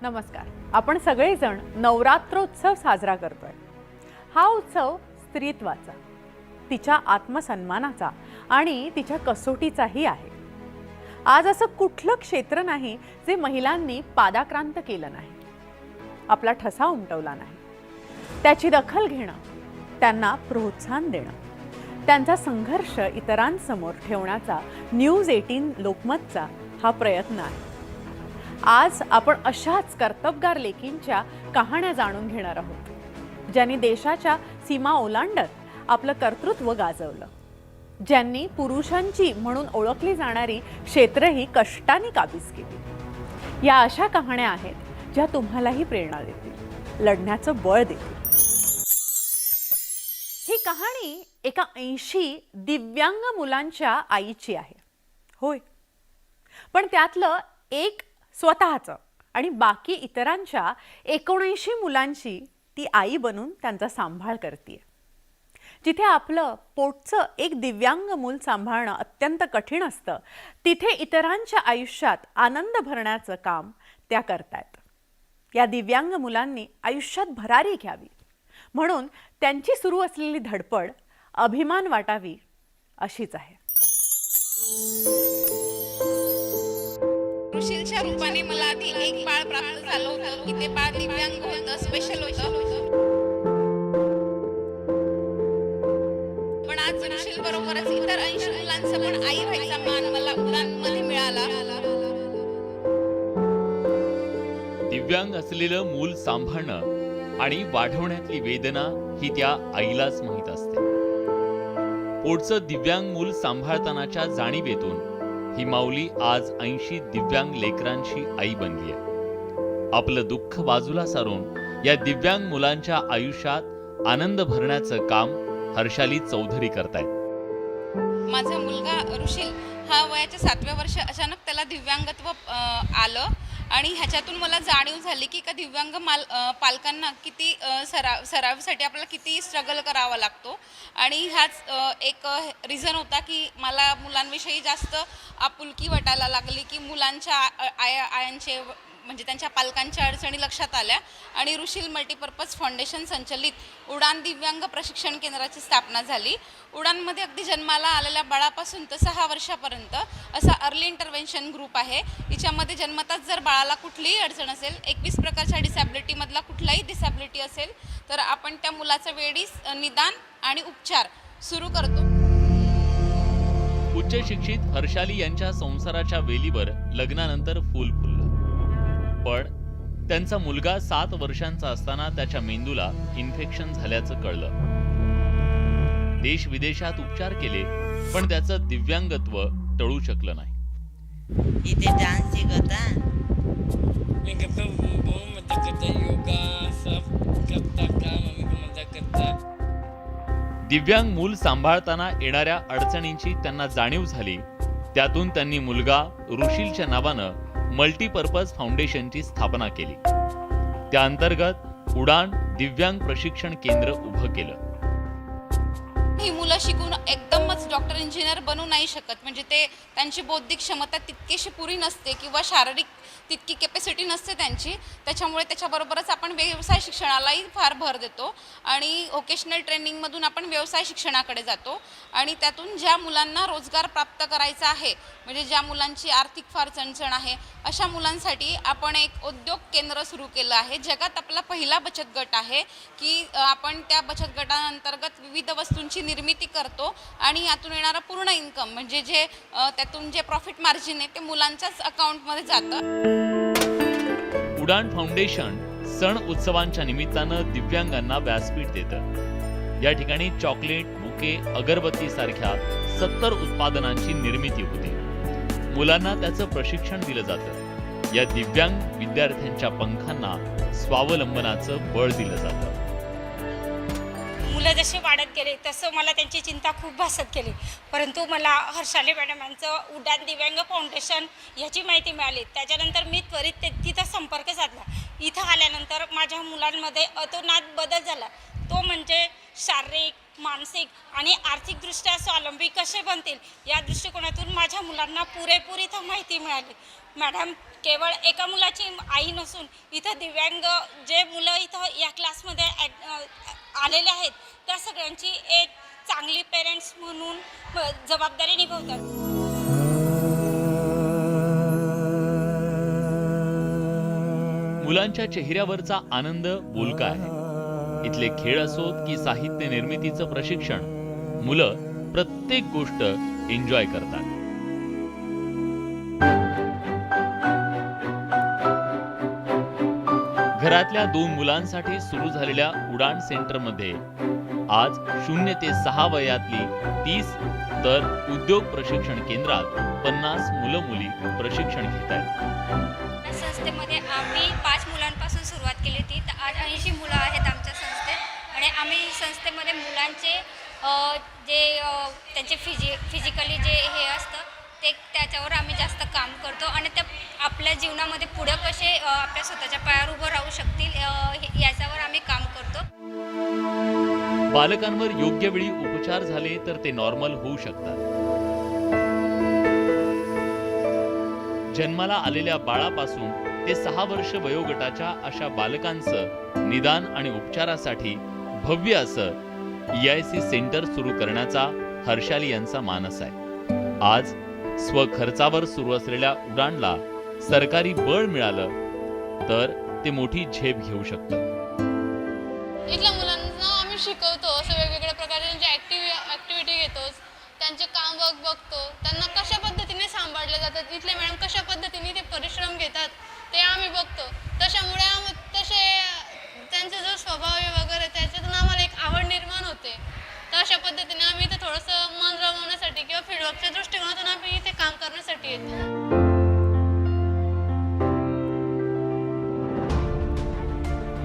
नमस्कार. आपण सगळेजण नवरात्रोत्सव साजरा करतोय. हा उत्सव स्त्रीत्वाचा, तिच्या आत्मसन्मानाचा आणि तिच्या कसोटीचाही आहे. आज असं कुठलं क्षेत्र नाही जे महिलांनी पादाक्रांत केलं नाही, आपला ठसा उमटवला नाही. त्याची दखल घेणं, त्यांना प्रोत्साहन देणं, त्यांचा संघर्ष इतरांसमोर ठेवण्याचा न्यूज 18 लोकमतचा हा प्रयत्न आहे. आज आपण अशाच कर्तबगार लेकींच्या कहाण्या जाणून घेणार आहोत, ज्यांनी देशाच्या सीमा ओलांडत आपलं कर्तृत्व गाजवलं, ज्यांनी पुरुषांची म्हणून ओळखली जाणारी क्षेत्रही कष्टाने काबीज केली. या अशा कहाण्या आहेत ज्या तुम्हालाही प्रेरणा देतील, लढण्याचं बळ देतील. ही कहाणी एका 80 दिव्यांग मुलांच्या आईची आहे. होय, पण त्यातलं एक स्वतःचं आणि बाकी इतरांच्या 79 मुलांची ती आई बनून त्यांचा सांभाळ करते. जिथे आपलं पोटचं एक दिव्यांग मूल सांभाळणं अत्यंत कठीण असतं, तिथे इतरांच्या आयुष्यात आनंद भरण्याचं काम त्या करतायत. या दिव्यांग मुलांनी आयुष्यात भरारी घ्यावी म्हणून त्यांची सुरू असलेली धडपड अभिमान वाटावी अशीच आहे. ऋषीलच्या रूपाने मला आधी एक बाळ प्राप्त झालं होतं की ते बाळ दिव्यांग होतं, स्पेशल होतं. पण आज ऋषील बरोबरच इतर 80 मुलांचा पण आई व्हायचा मान मला उडानमध्ये मिळाला. दिव्यांग असलेलं मूल सांभाळणं आणि वाढवण्यातली वेदना ही त्या आईलाच माहीत असते. पोटचं दिव्यांग मूल सांभाळतानाच्या जाणीवेतून ही माऊली आज 80 दिव्यांग लेकरांची आई बनली आहे. आपलं दुःख बाजूला सारून या दिव्यांग मुलांच्या आयुष्यात आनंद भरण्याचं काम हर्षाली चौधरी करतायत. माझा मुलगा ऋषील हा वयाच्या 7व्या वर्षी अचानक त्याला दिव्यांगत्व आलं आणि ह्याच्यातून मला जाणीव झाली की का दिव्यांग पालकांना किती सरावासाठी आपल्याला किती स्ट्रगल करावा लागतो. आणि ह्याच एक रिझन होता की मला मुलांविषयी जास्त आपुलकी वाटायला लागली की मुलांच्या आयांचे म्हणजे त्यांच्या पालकांच्या अडचणी लक्षात आल्या आणि ऋषील मल्टीपर्पज फाउंडेशन संचलित उडान दिव्यांग प्रशिक्षण केंद्राची स्थापना झाली. उडानमध्ये अगदी जन्माला आलेल्या बाळापासून तर 6 वर्षापर्यंत असा अर्ली इंटरव्हेन्शन ग्रुप आहे. याच्यामध्ये जन्मताच जर बाळाला कुठलीही अडचण असेल, 21 प्रकारच्या डिसॅबिलिटीमधला कुठलाही डिसॅबिलिटी असेल, तर आपण त्या मुलाचं वेळीच निदान आणि उपचार सुरू करतो. उच्च शिक्षित हर्षाली यांच्या संसाराच्या वेलीवर लग्नानंतर फूल फुललं. पण त्यांचा मुलगा 7 वर्षांचा असताना त्याच्या मेंदूला इन्फेक्शन झाल्याचं कळलं. देश विदेशात उपचार केले, पण त्याचं दिव्यांगत्व टळू शकलं नाही. इथे डान्स शिकवता, मैं घर पे बहुत मजा करता, योगा सब करता, काम मम्मी को मजा करता. दिव्यांग मूल सांभाळताना येणाऱ्या अडचणींची त्यांना जाणीव झाली. त्यातून त्यांनी मुलगा ऋषीलच्या नावानं मल्टीपर्पज फाउंडेशनची स्थापना केली. त्या अंतर्गत उडान दिव्यांग प्रशिक्षण केंद्र उभं केलं. ही मुलं शिकून एकदमच डॉक्टर इंजिनियर बनू नाही शकत, म्हणजे ते त्यांची बौद्धिक क्षमता तितकीशी पुरी नसते किंवा शारीरिक तितकी कॅपॅसिटी नसते त्यांची. त्याच्यामुळे त्याच्याबरोबरच आपण व्यवसाय शिक्षणालाही फार भर देतो आणि व्होकेशनल ट्रेनिंगमधून आपण व्यवसाय शिक्षणाकडे जातो. आणि त्यातून ज्या मुलांना रोजगार प्राप्त करायचा आहे, म्हणजे ज्या मुलांची आर्थिक फार चणचण आहे, अशा मुलांसाठी आपण एक उद्योग केंद्र सुरू केलं आहे. जगात आपला पहिला बचत गट आहे की आपण त्या बचत गटांतर्गत विविध वस्तूंची निर्मिती करतो आणि यातून येणारा पूर्ण इन्कम म्हणजे जे त्यातून जे प्रॉफिट मार्जिन आहे ते मुलांच्याच अकाउंटमध्ये जातं. उडान फाउंडेशन सण उत्सवांच्या निमित्तानं दिव्यांगांना व्यासपीठ देतं. या ठिकाणी चॉकलेट, बुके, अगरबत्ती सारख्या 70 उत्पादनांची निर्मिती होते. मुलांना त्याचं प्रशिक्षण दिलं जातं. या दिव्यांग विद्यार्थ्यांच्या पंखांना स्वावलंबनाचं बळ दिलं जातं. मुलं जसे वाढत गेले तसं मला त्यांची चिंता खूप भासत गेली. परंतु मला हर्षाली मॅडम यांचं उडान दिव्यांग फाउंडेशन ह्याची माहिती मिळाली. त्याच्यानंतर मी त्वरित तिथं संपर्क साधला. इथं आल्यानंतर माझ्या मुलांमध्ये अतोनात बदल झाला. तो म्हणजे शारीरिक, मानसिक आणि आर्थिकदृष्ट्या स्वावलंबी कसे बनतील या दृष्टिकोनातून माझ्या मुलांना पुरेपूर इथं माहिती मिळाली. मॅडम केवळ एका मुलाची आई नसून इथं दिव्यांग जे मुलं इथं या क्लासमध्ये आलेले आहेत त्या सगळ्यांची एक चांगली पेरेंट्स म्हणून जबाबदारी निभावतात. मुलांच्या चेहऱ्यावरचा आनंद बोलका आहे. इथले खेळ असोत की साहित्य निर्मितीचं प्रशिक्षण, मुलं प्रत्येक गोष्ट एन्जॉय करतात. घरातल्या 2 मुलांसाठी सुरू झालेल्या उडाण सेंटरमध्ये आज 0 ते 6 वयातली 30 तर उद्योग प्रशिक्षण केंद्रात 50 मुलं-मुली प्रशिक्षण घेत आहेत. संस्थेमध्ये आम्ही 5 मुलांपासून सुरुवात केली होती. तर आज 80 मुलं आहेत आमच्या संस्थेत आणि आम्ही संस्थेमध्ये मुलांचे जे त्यांचे फिजिकली जे हे असतं ते त्याच्यावर आम्ही जास्त काम करतो आणि त्या आपल्या जीवनामध्ये पुढे कसे आपल्या स्वतःच्या पायावर उभं राहू शकतील याच्यावर आम्ही काम करतो. बालकांवर योग्य वेळी उपचार झाले तर ते नॉर्मल होऊ शकतात. जन्माला आलेल्या बाळापासून ते 6 वर्ष वयोगटाच्या अशा बालकांचं निदान आणि उपचारासाठी भव्य असं EIC सेंटर सुरू करण्याचा हर्षाली यांचा मानस आहे. आज स्वखर्चावर सुरू असलेल्या उडाणला सरकारी बळ मिळालं तर ते मोठी झेप घेऊ शकतं. इथल्या मुलांना आम्ही शिकवतो, असं वेगवेगळ्या प्रकारे त्यांची ॲक्टिव्हिटी घेतो, त्यांचे काम बघतो, त्यांना कशा पद्धतीने सांभाळले जातात, इथले मॅडम कशा पद्धतीने ते परिश्रम घेतात ते आम्ही बघतो. त्याच्यामुळे तसे त्यांचा जो स्वभाव आहे वगैरे त्याच्यातून आम्हाला एक आवड निर्माण होते. तर अशा पद्धतीने आम्ही इथे थोडंसं मन रमवण्यासाठी किंवा फीडबॅकच्या दृष्टिकोनातून आम्ही इथे काम करण्यासाठी येतो.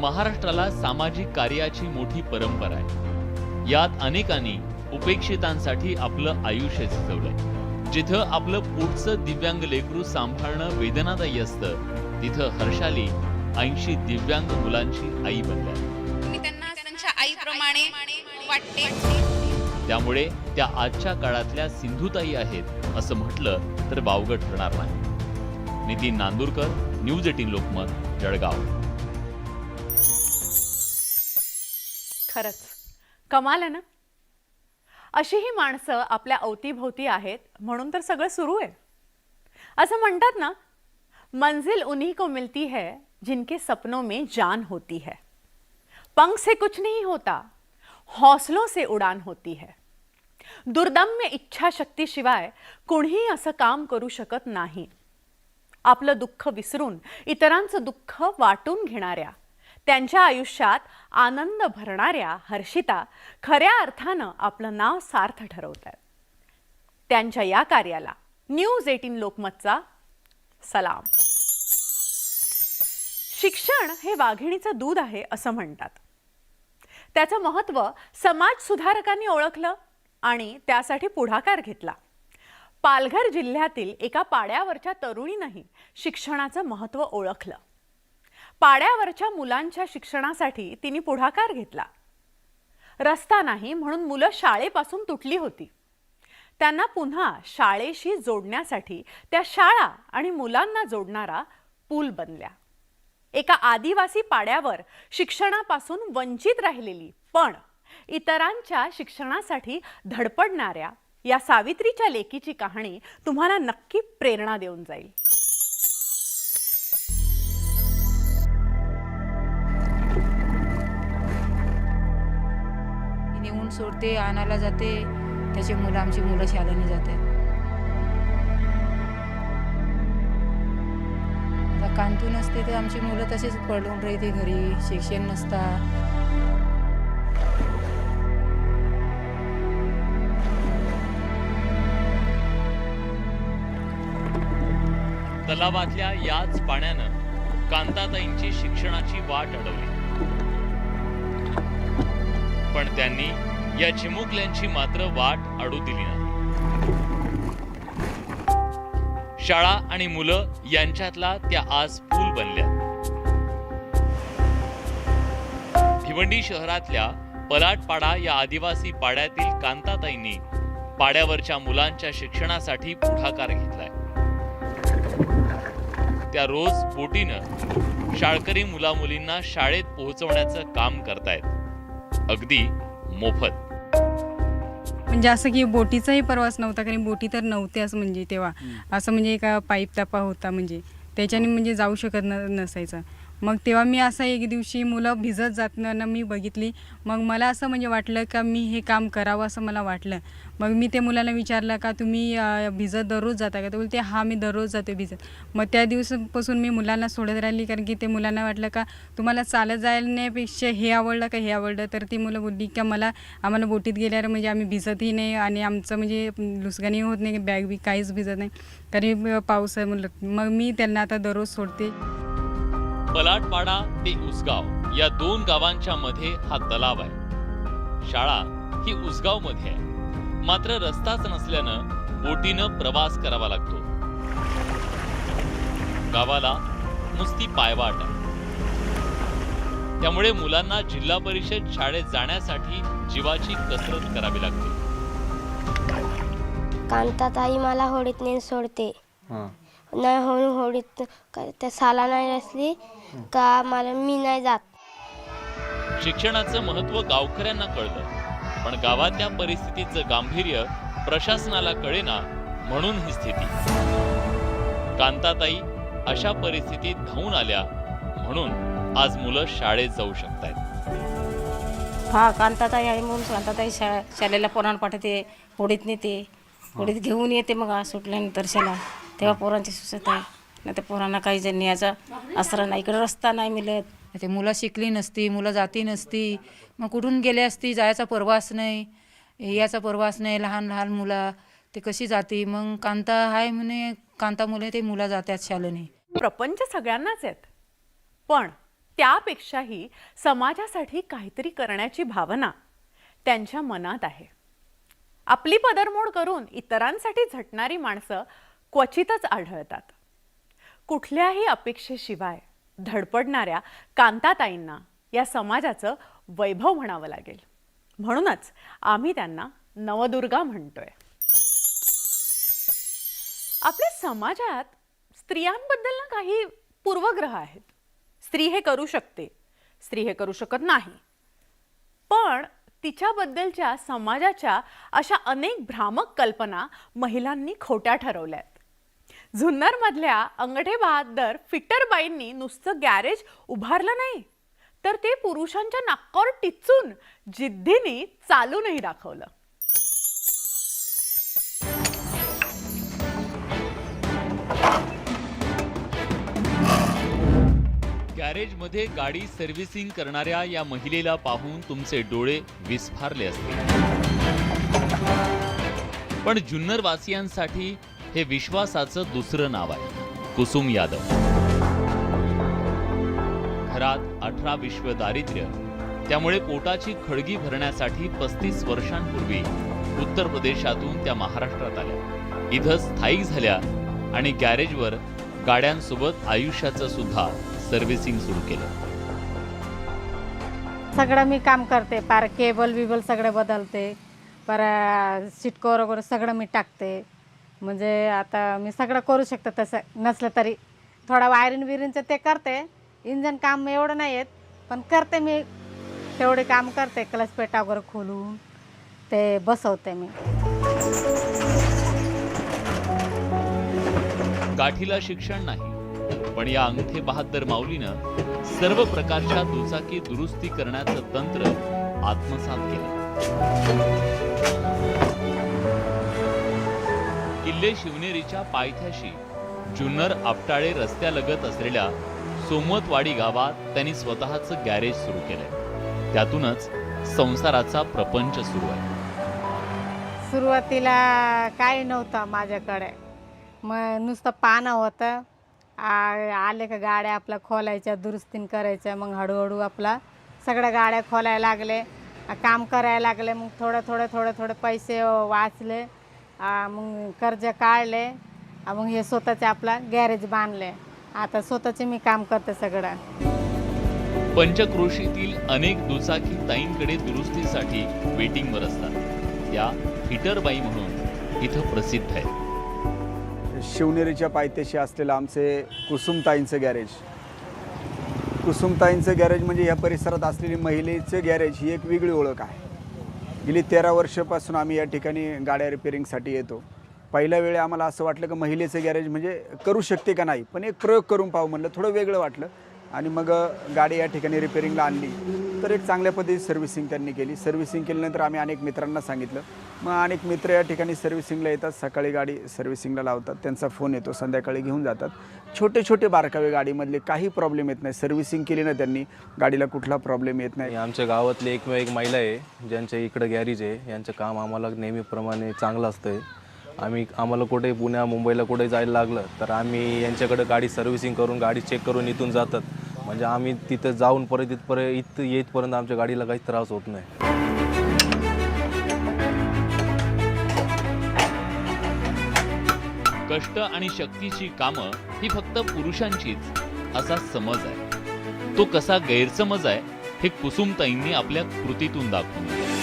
महाराष्ट्राला सामाजिक कार्याची मोठी परंपरा आहे. यात अनेकांनी उपेक्षितांसाठी आपलं आयुष्य झिजवलंय. जिथं आपलं पुढचं दिव्यांग लेकरू सांभाळणं वेदनादायी असतं तिथं हर्षाली 80 दिव्यांग मुलांची आई बनल्या. मी त्यांना त्यांच्या आईप्रमाणे वाटते. त्यामुळे त्या आजच्या काळातल्या सिंधुताई आहेत असं म्हटलं तर वावगं ठरणार नाही. नितीन नांदुरकर, न्यूज 18 लोकमत, जळगाव. खरंच कमाल आहे ना. अशी ही माणसं आपल्या अवतीभोवती आहेत म्हणून तर सगळं सुरू आहे. असं म्हणतात ना, मंजिल उन्हीं को मिलती है जिनके सपनों में जान होती है. पंख से कुछ नहीं होता, हौसलों से उड़ान होती है. दुर्दम्य इच्छाशक्ती शिवाय कोणीही असं काम करू शकत नाही. आपलं दुःख विसरून इतरांचं दुःख वाटून घेणाऱ्या, त्यांच्या आयुष्यात आनंद भरणाऱ्या हर्षिता खऱ्या अर्थानं आपलं नाव सार्थ ठरवतात. त्यांच्या या कार्याला न्यूज 18 लोकमतचा सलाम. शिक्षण हे वाघिणीचं दूध आहे असं म्हणतात. त्याचं महत्त्व समाज सुधारकांनी ओळखलं आणि त्यासाठी पुढाकार घेतला. पालघर जिल्ह्यातील एका पाड्यावरच्या तरुणीनंही शिक्षणाचं महत्त्व ओळखलं. पाड्यावरच्या मुलांच्या शिक्षणासाठी तिने पुढाकार घेतला. रस्ता नाही म्हणून मुलं शाळेपासून तुटली होती. त्यांना पुन्हा शाळेशी जोडण्यासाठी त्या शाळा आणि मुलांना जोडणारा पूल बनल्या. एका आदिवासी पाड्यावर शिक्षणापासून वंचित राहिलेली पण इतरांच्या शिक्षणासाठी धडपडणाऱ्या या सावित्रीच्या लेकीची कहाणी तुम्हाला नक्की प्रेरणा देऊन जाईल. नेऊन सोडते, आणायला जाते, त्याची मुलं आमची मुलं शाळेने जातात. आता कांतू नसते तर आमची मुलं तसेच पडून राहते घरी, शिक्षण नसता. तलावातल्या याच पाण्यानं कांताताईंची शिक्षणाची वाट अडवली. पण त्यांनी या चिमुकल्यांची मात्र वाट अडू दिली नाही. शाळा आणि मुलं यांच्यातला त्या आज पूल बनल्या. भिवंडी शहरातल्या पलाटपाडा या आदिवासी पाड्यातील कांताताईंनी पाड्यावरच्या मुलांच्या शिक्षणासाठी पुढाकार घेतलाय. त्या रोज बोटीनं शाळकरी मुलामुलींना शाळेत पोहोचवण्याचं काम करतायत, अगदी मोफत. म्हणजे असं की बोटीचाही प्रवास नव्हता, कारण बोटी तर नव्हत्याच म्हणजे तेव्हा. असं म्हणजे एका पाईप टापा होता, म्हणजे त्याच्याने म्हणजे जाऊ शकत नसायचं. मग तेव्हा मी असं एक दिवशी मुलं भिजत जाताना मी बघितली. मग मला असं म्हणजे वाटलं का मी हे काम करावं असं मला वाटलं. मग मी ते मुलांना विचारलं का तुम्ही भिजत दररोज जाता का? ते बोलते हां मी दररोज जाते भिजत. मग त्या दिवसापासून मी मुलांना सोडत राहिली, कारण की ते मुलांना वाटलं का तुम्हाला चालत जाण्यापेक्षा हे आवडलं का हे आवडलं. तर ती मुलं बोलली का आम्हाला बोटीत गेल्यावर म्हणजे आम्ही भिजतही नाही आणि आमचं म्हणजे लुसगानी होत नाही, बॅग बी काहीच भिजत नाही, कारण पाऊस आहे म्हणलं. मग मी त्यांना आता दररोज सोडते. पलाटपाडा ते उसगाव या 2 गावांच्या मध्ये हा तलाव आहे. शाळा ही उसगाव मध्ये आहे, मात्र रस्ताच नसल्यानं बोटीनं प्रवास करावा लागतो. गावाला नुसती पायवाट आहे, त्यामुळे मुलांना जिल्हा परिषद शाळेत जाण्यासाठी जीवाची कसरत करावी लागते. कांताताई मला होडीत नेऊन सोडते. नाही होडीत त्या साला नाही असली का मी नाही जात. शिक्षणाचं महत्त्व गावकऱ्यांना कळतं, पण गावातल्या परिस्थितीचं गांभीर्य प्रशासनाला कळेना, म्हणून ही स्थिती. कांताताई अशा परिस्थितीत धावून आल्या, म्हणून आज मुलं शाळेत जाऊ शकतायत. हा कांताताई आहे म्हणून कांताताई शाळेला पोरांना पाठवते, होडीत नेते, होडीत घेऊन येते. मग सुटल्यानंतर शाळा तेव्हा पोरांची सुचत आहे. नाही तर पोरांना काही जण याचा आसरा नाही, इकडे रस्ता नाही मिळत. ते मुलं शिकली नसती, मुलं जाती नसती, मग कुठून गेले असती, जायचा परवास नाही, याचा परवास नाही. लहान लहान मुलं ते कशी जाती. मग कांता आहे म्हणे, कांतामुळे ते मुलं जातात शाळेने. प्रपंच सगळ्यांनाच आहेत, पण त्यापेक्षाही समाजासाठी काहीतरी करण्याची भावना त्यांच्या मनात आहे. आपली पदरमोड करून इतरांसाठी झटणारी माणसं क्वचितच आढळतात. कुठल्याही अपेक्षेशिवाय धडपडणाऱ्या कांताताईंना या समाजाचं वैभव म्हणावं लागेल. म्हणूनच आम्ही त्यांना नवदुर्गा म्हणतोय. आपल्या समाजात स्त्रियांबद्दल ना काही पूर्वग्रह आहेत. स्त्री हे करू शकते, स्त्री हे करू शकत नाही. पण तिच्याबद्दलच्या समाजाच्या अशा अनेक भ्रामक कल्पना महिलांनी खोट्या ठरवल्यात. जुन्नरमधल्या अंगठे बहादर फिटरबाईंनी नुसतं गॅरेज उभारलं नाही, तर ते पुरुषांच्या नाकावर टिचून जिद्दीने चालूनही दाखवलं. गॅरेजमध्ये गाडी सर्व्हिसिंग करणाऱ्या या महिलेला पाहून तुमचे डोळे विस्फारले असतील, पण जुन्नरवासियांसाठी हे विश्वासाचं दुसरं नाव आहे. कुसुम यादव. घरात 18 विश्व दारिद्र्य, त्यामुळे पोटाची खळगी भरण्यासाठी 35 वर्षांपूर्वी उत्तर प्रदेशातून त्या महाराष्ट्रात आल्या. इथं स्थायिक झाल्या आणि गॅरेजवर गाड्यांसोबत आयुष्याचं सुद्धा सर्व्हिसिंग सुरू केलं. सगळं मी काम करते, पार केबल बिबल सगळे बदलते, पर सीट कवर वगैरे सगळं मी टाकते. म्हणजे आता मी सगळं करू शकते, तसं नसलं तरी थोडा वायरिंग बिरिंगचं ते करते. इंजन काम एवढं नाही येत, पण करते मी तेवढे काम करते. क्लच पेटा वगैरे खोलून ते बसवते मी. गाठीला शिक्षण नाही, पण या अंगठे बहादर माऊलीनं सर्व प्रकारच्या दुचाकी दुरुस्ती करण्याचं तंत्र आत्मसात केलं. किल्ले शिवनेरीच्या पायथ्याशी जुन्नर आपटाळे रस्त्यालगत असलेल्या सोमवतवाडी गावात त्यांनी स्वतःचं गॅरेज सुरू केलंय. त्यातूनच संसाराचा प्रपंच सुरू आहे. सुरुवातीला काही नव्हतं माझ्याकडे, मग नुसतं पानं होतं. आले का गाड्या आपल्या खोलायच्या, दुरुस्तीन करायच्या. मग हळूहळू आपला सगळ्या गाड्या खोलायला लागले, काम करायला लागले. मग थोडे पैसे वाचले, मग कर्ज काढले, मग हे स्वतःचे आपला गॅरेज बांधले. आता स्वतःचे मी काम करते सगळं. पंचक्रोशीतील अनेक दुचाकी ताईंकडे दुरुस्तीसाठी वेटिंगवर असतात. त्या हिटरबाई म्हणून इथं प्रसिद्ध आहेत. शिवनेरीच्या पायथ्याशी असलेलं आमचे कुसुमताईंचं गॅरेज. कुसुमताईंचं गॅरेज म्हणजे या परिसरात असलेली महिलेचं गॅरेज ही एक वेगळी ओळख आहे. गेली 13 वर्षापासून आम्ही या ठिकाणी गाड्या रिपेअरिंगसाठी येतो. पहिल्या वेळी आम्हाला असं वाटलं की महिलेचं गॅरेज म्हणजे करू शकते का नाही, पण एक प्रयोग करून पाहू म्हणलं, थोडं वेगळं वाटलं आणि मग गाडी या ठिकाणी रिपेअरिंगला आणली. तर एक चांगल्या पद्धतीने सर्व्हिसिंग त्यांनी केली. सर्व्हिसिंग केल्यानंतर आम्ही अनेक मित्रांना सांगितलं. मग अनेक मित्र या ठिकाणी सर्व्हिसिंगला येतात, सकाळी गाडी सर्व्हिसिंगला लावतात, त्यांचा फोन येतो, संध्याकाळी घेऊन जातात. छोटे छोटे बारकावे गाडीमधले काही प्रॉब्लेम येत नाही. सर्व्हिसिंग केली ना त्यांनी, गाडीला कुठला प्रॉब्लेम येत नाही. आमच्या गावातली एकमेव एक महिला आहे ज्यांच्या इकडं गॅरेज आहे. यांचं काम आम्हाला नेहमीप्रमाणे चांगलं असतं. आम्हाला कुठे पुण्या मुंबईला कुठे जायला लागलं तर आम्ही यांच्याकडे गाडी सर्व्हिसिंग करून गाडी चेक करून इथून जातात. म्हणजे आम्ही तिथं जाऊन परत इथं येतपर्यंत आमच्या गाडीला काही त्रास होत नाही. कष्ट आणि शक्तीची कामं ही फक्त पुरुषांचीच असा समज आहे. तो कसा गैरसमज आहे हे कुसुमताईंनी आपल्या कृतीतून दाखवून दिलं.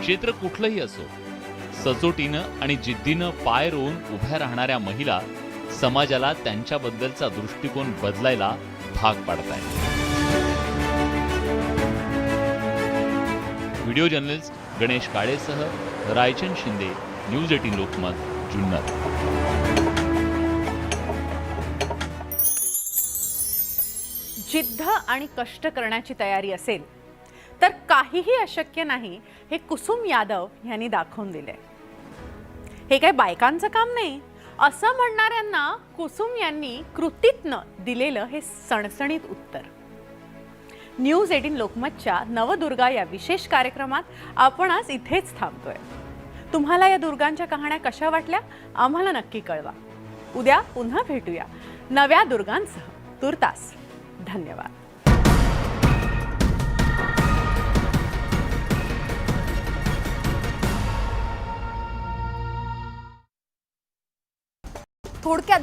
क्षेत्र कुठलंही असो, सचोटीनं आणि जिद्दीनं पाय रोवून उभ्या राहणाऱ्या महिला समाजाला त्यांच्याबद्दलचा दृष्टिकोन बदलायला भाग पाडतायत. व्हिडिओ जर्नलिस्ट गणेश काळेसह रायचंद शिंदे, न्यूज 18 लोकमत, जुन्नर. जिद्द आणि कष्ट करण्याची तयारी असेल तर काहीही अशक्य नाही हे कुसुम यादव यांनी दाखवून दिले. हे काही बायकांचं काम नाही असं म्हणणाऱ्यांना कुसुम यांनी कृतीतनं दिलेलं हे सणसणीत उत्तर. न्यूज 18 लोकमतच्या नवदुर्गा या विशेष कार्यक्रमात आपण आज इथेच थांबतोय. तुम्हाला या दुर्गांच्या कहाण्या कशा वाटल्या आम्हाला नक्की कळवा. उद्या पुन्हा भेटूया नव्या दुर्गांसह. तुर्तास धन्यवाद. थोडक्यात